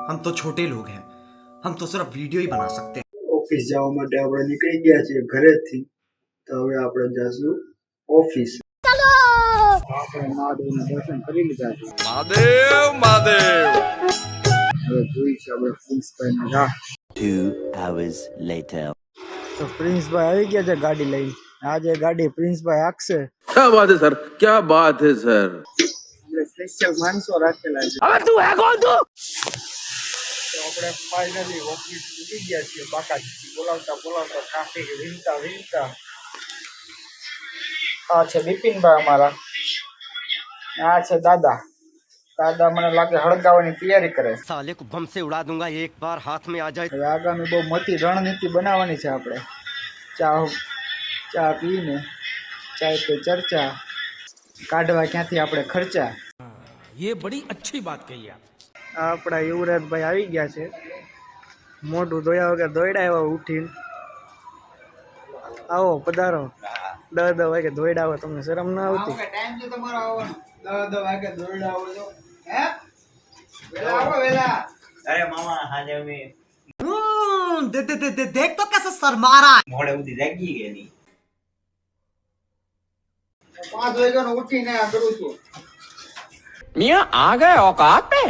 हम तो छोटे लोग हैं, हम तो सिर्फ वीडियो ही बना सकते हैं। ઓફિસ જવા માટે આપણે નીકળી ગયા છીએ ઘરેથી, તો હવે આપણે જઈશું ઓફિસ. આપણે મહાદેવના દર્શન કરી લીધા છે. મહાદેવ મહાદેવ. હવે જોઈશું આપણે પ્રિન્સભાઈની રાહ. 2 hours later. તો પ્રિન્સભાઈ આવી ગયા છે ગાડી લઈને. આજે ગાડી પ્રિન્સભાઈ આખશે. क्या बात है सर, क्या बात है सर. આપણે સ્પેશિયલ માણસો રાખેલા છે. अबे तू है कौन तू? તો આપણે ફાઇનલી ઓફિસ ઉડી ગયા છીએ. બાકાજી બોલાવતા બોલાવતા ટ્રાફિક વીંધતા વીંધતા. આ છે બિપિનભાઈ અમારા, આ છે દાદા. દાદા મને લાગે હળગાવવાની તૈયારી કરે. साले को बम से उड़ा दूंगा एक बार हाथ में आ जाए. હવે આગામી બહુ મોટી રણનીતિ બનાવવાની છે આપણે. ચા પીને ચાય પે ચર્ચા, કાઢવા ક્યાંથી આપણે ખર્ચા. ये बड़ी अच्छी बात कही आप. આપણા યુવરાજભાઈ આવી ગયા છે. મોઢું ધોયા વગર દોડ્યા એવા ઉઠીને. આવો પધારો. 10 વાગે દોડ્યા આવો, તમને શરમ ના આવતી? ટાઈમ છે તમારો આવવાનો. 10 વાગે દોડ્યા આવો છો હે? વેલા આવો વેલા. अरे मामा हाँ जब मैं देख तो कैसे शर्मा रहा है। मोड़े उदी जागी गई नहीं 5 વાગ્યાનો ઉઠીને આ કરું છું. मियाँ आ गए औकात पे.